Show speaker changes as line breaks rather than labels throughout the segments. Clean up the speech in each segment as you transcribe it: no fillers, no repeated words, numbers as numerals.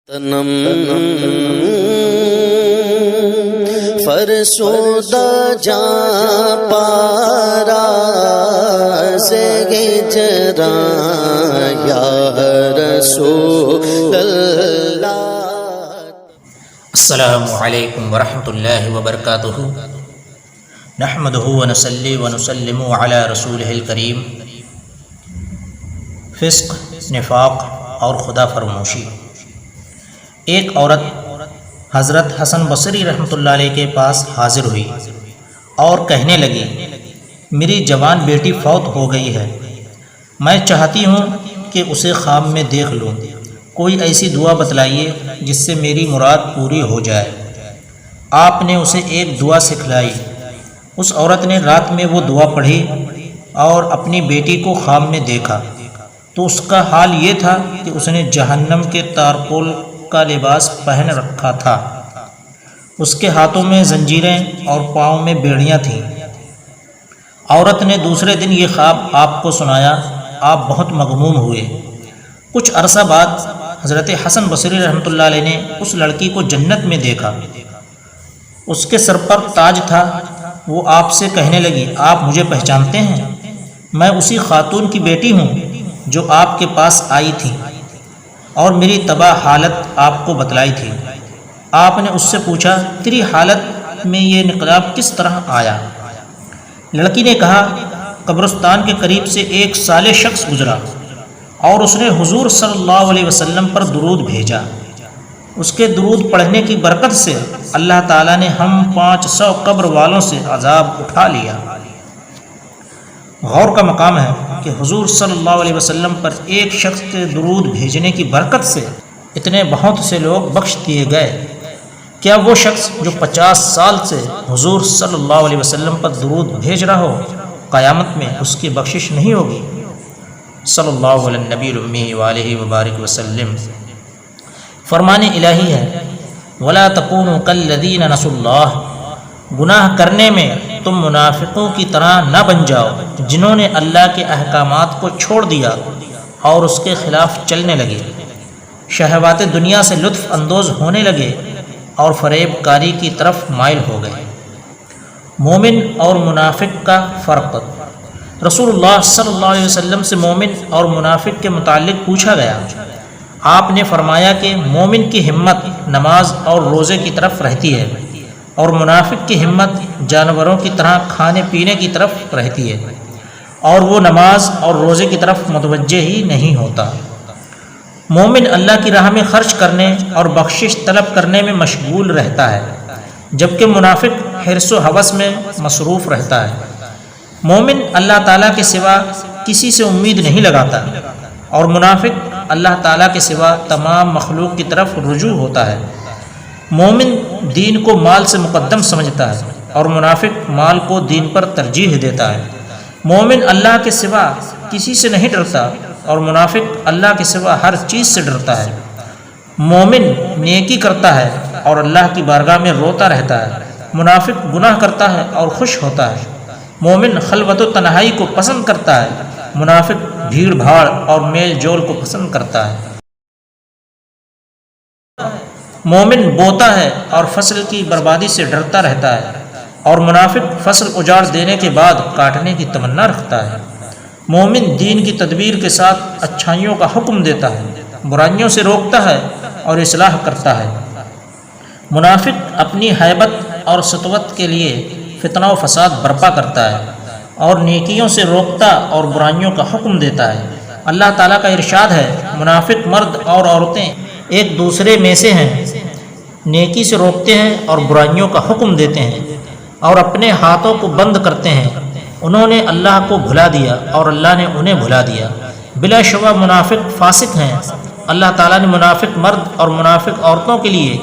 تنم فرسودہ جا پارا سے ہجراں یا رسول اللہ۔
السلام علیکم ورحمۃ اللہ وبرکاتہ۔ نحمدہ ونصلی ونسلم علی رسولہ الکریم۔ فسق، نفاق اور خدا فراموشی۔ ایک عورت حضرت حسن بصری رحمۃ اللہ علیہ کے پاس حاضر ہوئی اور کہنے لگی، میری جوان بیٹی فوت ہو گئی ہے، میں چاہتی ہوں کہ اسے خواب میں دیکھ لوں، کوئی ایسی دعا بتلائیے جس سے میری مراد پوری ہو جائے۔ آپ نے اسے ایک دعا سکھلائی۔ اس عورت نے رات میں وہ دعا پڑھی اور اپنی بیٹی کو خواب میں دیکھا تو اس کا حال یہ تھا کہ اس نے جہنم کے تارکول کا لباس پہن رکھا تھا، اس کے ہاتھوں میں زنجیریں اور پاؤں میں بیڑیاں تھیں۔ عورت نے دوسرے دن یہ خواب آپ کو سنایا، آپ بہت مغموم ہوئے۔ کچھ عرصہ بعد حضرت حسن بصری رحمۃ اللہ علیہ نے اس لڑکی کو جنت میں دیکھا، اس کے سر پر تاج تھا۔ وہ آپ سے کہنے لگی، آپ مجھے پہچانتے ہیں؟ میں اسی خاتون کی بیٹی ہوں جو آپ کے پاس آئی تھی اور میری تباہ حالت آپ کو بتلائی تھی۔ آپ نے اس سے پوچھا، تیری حالت میں یہ انقلاب کس طرح آیا؟ لڑکی نے کہا، قبرستان کے قریب سے ایک صالح شخص گزرا اور اس نے حضور صلی اللہ علیہ وسلم پر درود بھیجا۔ اس کے درود پڑھنے کی برکت سے اللہ تعالیٰ نے ہم 500 قبر والوں سے عذاب اٹھا لیا۔ غور کا مقام ہے کہ حضور صلی اللہ علیہ وسلم پر ایک شخص کے درود بھیجنے کی برکت سے اتنے بہت سے لوگ بخش دیے گئے۔ کیا وہ شخص جو 50 سال سے حضور صلی اللہ علیہ وسلم پر درود بھیج رہا ہو، قیامت میں اس کی بخشش نہیں ہوگی؟ صلی اللہ علیہ نبی الامی وآلہ وبارک وسلم۔ فرمان الہی ہے، وَلَا تَكُونُوا كَالَّذِينَ نَسُوا اللَّهَ۔ گناہ کرنے میں تم منافقوں کی طرح نہ بن جاؤ جنہوں نے اللہ کے احکامات کو چھوڑ دیا اور اس کے خلاف چلنے لگے، شہوات دنیا سے لطف اندوز ہونے لگے اور فریب کاری کی طرف مائل ہو گئے۔ مومن اور منافق کا فرق۔ رسول اللہ صلی اللہ علیہ وسلم سے مومن اور منافق کے متعلق پوچھا گیا۔ آپ نے فرمایا کہ مومن کی ہمت نماز اور روزے کی طرف رہتی ہے اور منافق کی ہمت جانوروں کی طرح کھانے پینے کی طرف رہتی ہے، اور وہ نماز اور روزے کی طرف متوجہ ہی نہیں ہوتا۔ مومن اللہ کی راہ میں خرچ کرنے اور بخشش طلب کرنے میں مشغول رہتا ہے، جبکہ منافق حرص و ہوس میں مصروف رہتا ہے۔ مومن اللہ تعالیٰ کے سوا کسی سے امید نہیں لگاتا اور منافق اللہ تعالیٰ کے سوا تمام مخلوق کی طرف رجوع ہوتا ہے۔ مومن دین کو مال سے مقدم سمجھتا ہے اور منافق مال کو دین پر ترجیح دیتا ہے۔ مومن اللہ کے سوا کسی سے نہیں ڈرتا اور منافق اللہ کے سوا ہر چیز سے ڈرتا ہے۔ مومن نیکی کرتا ہے اور اللہ کی بارگاہ میں روتا رہتا ہے، منافق گناہ کرتا ہے اور خوش ہوتا ہے۔ مومن خلوت و تنہائی کو پسند کرتا ہے، منافق بھیڑ بھاڑ اور میل جول کو پسند کرتا ہے۔ مومن بوتا ہے اور فصل کی بربادی سے ڈرتا رہتا ہے اور منافق فصل اجاڑ دینے کے بعد کاٹنے کی تمنا رکھتا ہے۔ مومن دین کی تدبیر کے ساتھ اچھائیوں کا حکم دیتا ہے، برائیوں سے روکتا ہے اور اصلاح کرتا ہے۔ منافق اپنی ہیبت اور سطوت کے لیے فتنہ و فساد برپا کرتا ہے اور نیکیوں سے روکتا اور برائیوں کا حکم دیتا ہے۔ اللہ تعالیٰ کا ارشاد ہے، منافق مرد اور عورتیں ایک دوسرے میں سے ہیں، نیکی سے روکتے ہیں اور برائیوں کا حکم دیتے ہیں اور اپنے ہاتھوں کو بند کرتے ہیں۔ انہوں نے اللہ کو بھلا دیا اور اللہ نے انہیں بھلا دیا۔ بلا شبہ منافق فاسق ہیں۔ اللہ تعالیٰ نے منافق مرد اور منافق عورتوں کے لیے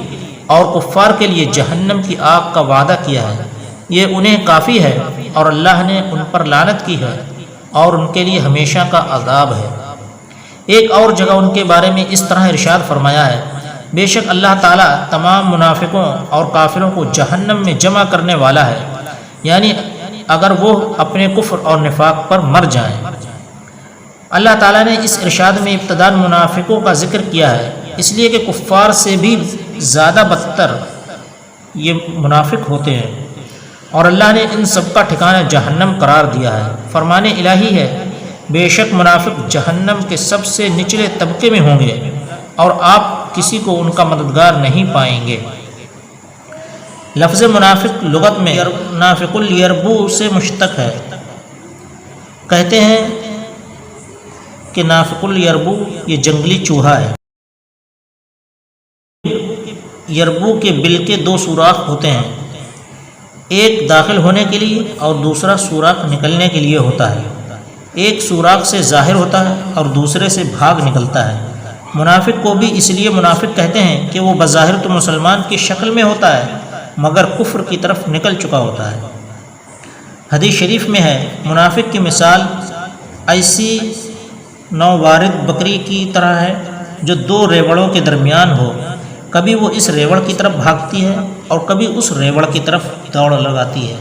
اور کفار کے لیے جہنم کی آگ کا وعدہ کیا ہے، یہ انہیں کافی ہے اور اللہ نے ان پر لعنت کی ہے اور ان کے لیے ہمیشہ کا عذاب ہے۔ ایک اور جگہ ان کے بارے میں اس طرح ارشاد فرمایا ہے، بے شک اللہ تعالیٰ تمام منافقوں اور کافروں کو جہنم میں جمع کرنے والا ہے، یعنی اگر وہ اپنے کفر اور نفاق پر مر جائیں۔ اللہ تعالیٰ نے اس ارشاد میں ابتداء منافقوں کا ذکر کیا ہے اس لیے کہ کفار سے بھی زیادہ بدتر یہ منافق ہوتے ہیں، اور اللہ نے ان سب کا ٹھکانہ جہنم قرار دیا ہے۔ فرمان الہی ہے، بے شک منافق جہنم کے سب سے نچلے طبقے میں ہوں گے اور آپ کسی کو ان کا مددگار نہیں پائیں گے۔ لفظ منافق لغت میں نافق الیربو سے مشتق ہے۔ کہتے ہیں کہ نافق الیربو یہ جنگلی چوہا ہے۔ یربو کے بل کے دو سوراخ ہوتے ہیں، ایک داخل ہونے کے لیے اور دوسرا سوراخ نکلنے کے لیے ہوتا ہے۔ ایک سوراخ سے ظاہر ہوتا ہے اور دوسرے سے بھاگ نکلتا ہے۔ منافق کو بھی اس لیے منافق کہتے ہیں کہ وہ بظاہر تو مسلمان کی شکل میں ہوتا ہے مگر کفر کی طرف نکل چکا ہوتا ہے۔ حدیث شریف میں ہے، منافق کی مثال ایسی نووارد بکری کی طرح ہے جو دو ریوڑوں کے درمیان ہو، کبھی وہ اس ریوڑ کی طرف بھاگتی ہے اور کبھی اس ریوڑ کی طرف دوڑ لگاتی ہے،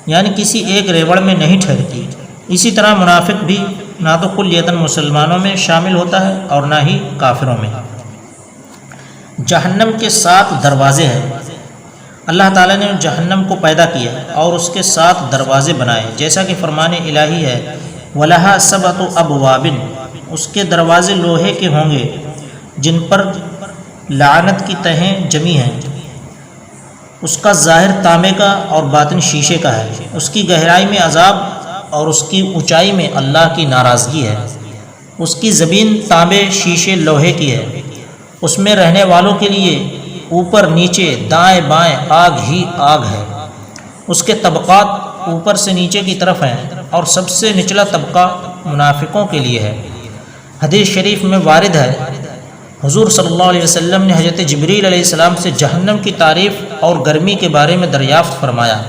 یعنی کسی ایک ریوڑ میں نہیں ٹھہرتی۔ اسی طرح منافق بھی نہ تو کلیتاً مسلمانوں میں شامل ہوتا ہے اور نہ ہی کافروں میں۔ جہنم کے 7 دروازے ہیں۔ اللہ تعالیٰ نے جہنم کو پیدا کیا اور اس کے 7 دروازے بنائے، جیسا کہ فرمان الہی ہے، وَلَهَا سَبْعَةُ أَبْوَابٍ، اس کے دروازے لوہے کے ہوں گے جن پر لعنت کی تہیں جمی ہیں۔ اس کا ظاہر تانبے کا اور باطن شیشے کا ہے۔ اس کی گہرائی میں عذاب اور اس کی اونچائی میں اللہ کی ناراضگی ہے۔ اس کی زمین تانبے شیشے لوہے کی ہے۔ اس میں رہنے والوں کے لیے اوپر نیچے دائیں بائیں آگ ہی آگ ہے۔ اس کے طبقات اوپر سے نیچے کی طرف ہیں اور سب سے نچلا طبقہ منافقوں کے لیے ہے۔ حدیث شریف میں وارد ہے، حضور صلی اللہ علیہ وسلم نے حضرت جبریل علیہ السلام سے جہنم کی تعریف اور گرمی کے بارے میں دریافت فرمایا۔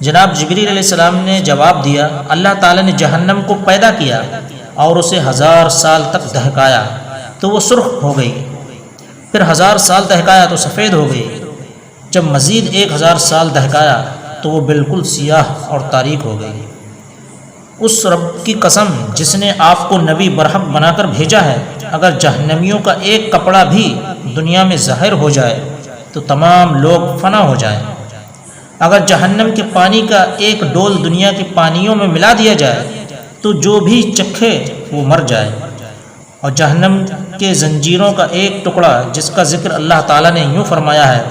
جناب جبریل علیہ السلام نے جواب دیا، اللہ تعالیٰ نے جہنم کو پیدا کیا اور اسے 1000 سال تک دہکایا تو وہ سرخ ہو گئی، پھر 1000 سال دہکایا تو سفید ہو گئی، جب مزید 1000 سال دہکایا تو وہ بالکل سیاہ اور تاریک ہو گئی۔ اس رب کی قسم جس نے آپ کو نبی برحق بنا کر بھیجا ہے، اگر جہنمیوں کا ایک کپڑا بھی دنیا میں ظاہر ہو جائے تو تمام لوگ فنا ہو جائیں۔ اگر جہنم کے پانی کا ایک ڈول دنیا کے پانیوں میں ملا دیا جائے تو جو بھی چکھے وہ مر جائے۔ اور جہنم کے زنجیروں کا ایک ٹکڑا جس کا ذکر اللہ تعالیٰ نے یوں فرمایا ہے،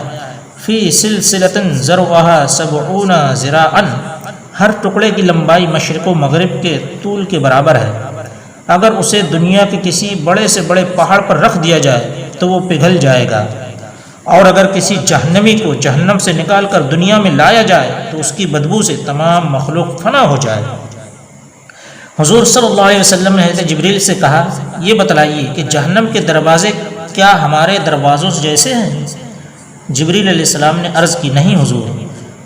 فی سلسلۃ ذرعها 70 ذراعا، ہر ٹکڑے کی لمبائی مشرق و مغرب کے طول کے برابر ہے۔ اگر اسے دنیا کے کسی بڑے سے بڑے پہاڑ پر رکھ دیا جائے تو وہ پگھل جائے گا، اور اگر کسی جہنمی کو جہنم سے نکال کر دنیا میں لایا جائے تو اس کی بدبو سے تمام مخلوق فنا ہو جائے۔ حضور صلی اللہ علیہ وسلم نے حضرت جبریل سے کہا، یہ بتلائیے کہ جہنم کے دروازے کیا ہمارے دروازوں جیسے ہیں؟ جبریل علیہ السلام نے عرض کی، نہیں حضور،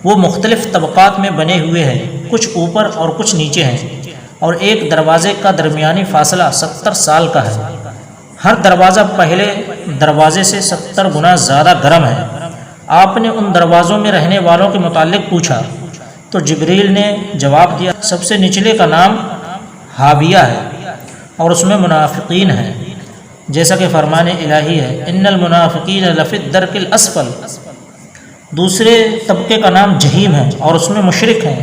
وہ مختلف طبقات میں بنے ہوئے ہیں، کچھ اوپر اور کچھ نیچے ہیں، اور ایک دروازے کا درمیانی فاصلہ 70 سال کا ہے۔ ہر دروازہ پہلے دروازے سے 70 گنا زیادہ گرم ہے۔ آپ نے ان دروازوں میں رہنے والوں کے متعلق پوچھا تو جبریل نے جواب دیا، سب سے نچلے کا نام حاویہ ہے اور اس میں منافقین ہیں، جیسا کہ فرمان الہی ہے، ان المنافقین لفی الدرک الاسفل۔ دوسرے طبقے کا نام جہیم ہے اور اس میں مشرک ہیں۔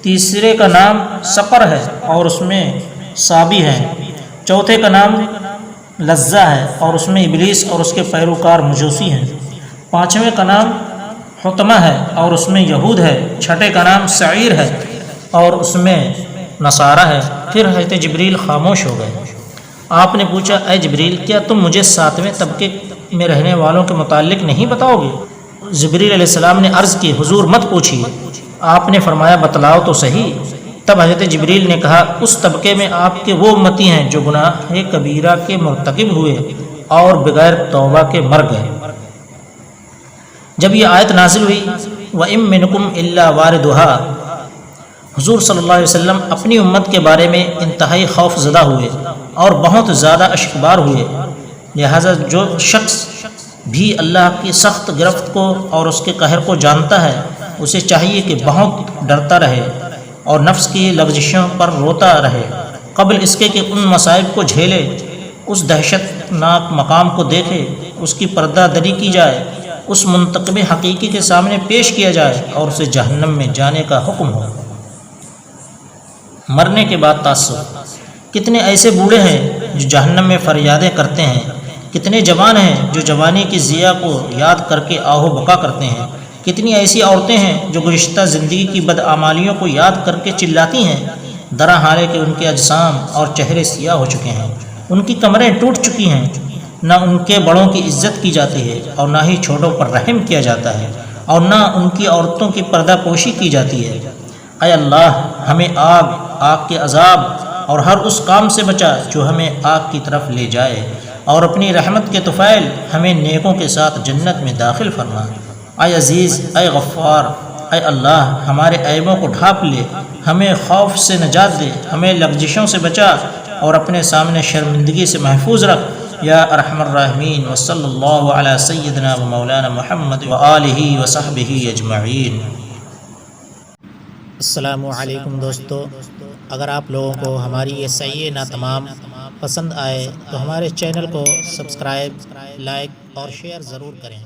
تیسرے کا نام سقر ہے اور اس میں صابی ہیں۔ چوتھے کا نام لظہ ہے اور اس میں ابلیس اور اس کے پیروکار مجوسی ہیں۔ پانچویں کا نام حطمہ ہے اور اس میں یہود ہے۔ چھٹے کا نام سعیر ہے اور اس میں نصارہ ہے۔ پھر حضرت جبریل خاموش ہو گئے۔ آپ نے پوچھا، اے جبریل، کیا تم مجھے 7ویں طبقے میں رہنے والوں کے متعلق نہیں بتاؤ گے؟ جبریل علیہ السلام نے عرض کی، حضور مت پوچھیے۔ آپ نے فرمایا، بتلاؤ تو صحیح۔ تب حضرت جبریل نے کہا، اس طبقے میں آپ کے وہ امتی ہیں جو گناہ کبیرہ کے مرتکب ہوئے اور بغیر توبہ کے مر گئے۔ جب یہ آیت نازل ہوئی، وَإِن مِّنكُمْ إِلَّا وَارِدُهَا، حضور صلی اللہ علیہ وسلم اپنی امت کے بارے میں انتہائی خوف زدہ ہوئے اور بہت زیادہ اشکبار ہوئے۔ لہذا جو شخص بھی اللہ کی سخت گرفت کو اور اس کے قہر کو جانتا ہے، اسے چاہیے کہ بہت ڈرتا رہے اور نفس کی لغزشوں پر روتا رہے، قبل اس کے کہ ان مصائب کو جھیلے اس دہشت ناک مقام کو دیکھے، اس کی پردہ دری کی جائے، اس منتقم حقیقی کے سامنے پیش کیا جائے اور اسے جہنم میں جانے کا حکم ہو۔ مرنے کے بعد تعصب۔ کتنے ایسے بوڑھے ہیں جو جہنم میں فریادیں کرتے ہیں، کتنے جوان ہیں جو جوانی کی ضیاء کو یاد کر کے آہ و بکا کرتے ہیں، کتنی ایسی عورتیں ہیں جو گزشتہ زندگی کی بدعمالیوں کو یاد کر کے چلاتی ہیں، درا حالے کہ ان کے اجسام اور چہرے سیاہ ہو چکے ہیں، ان کی کمریں ٹوٹ چکی ہیں، نہ ان کے بڑوں کی عزت کی جاتی ہے اور نہ ہی چھوٹوں پر رحم کیا جاتا ہے اور نہ ان کی عورتوں کی پردہ پوشی کی جاتی ہے۔ اے اللہ، ہمیں آگ کے عذاب اور ہر اس کام سے بچا جو ہمیں آگ کی طرف لے جائے، اور اپنی رحمت کے طفیل ہمیں نیکوں کے ساتھ جنت میں داخل فرما۔ اے عزیز، اے غفار، اے اللہ، ہمارے عیبوں کو ڈھانپ لے، ہمیں خوف سے نجات دے، ہمیں لغزشوں سے بچا اور اپنے سامنے شرمندگی سے محفوظ رکھ یا ارحم الراحمین۔ وصلی اللہ علی سیدنا و مولانا محمد وآلہ وصحبہ اجمعین۔
السلام علیکم دوستو، اگر آپ لوگوں کو ہماری یہ صحیح نہ تمام پسند آئے تو ہمارے چینل کو سبسکرائب، لائک اور شیئر ضرور کریں۔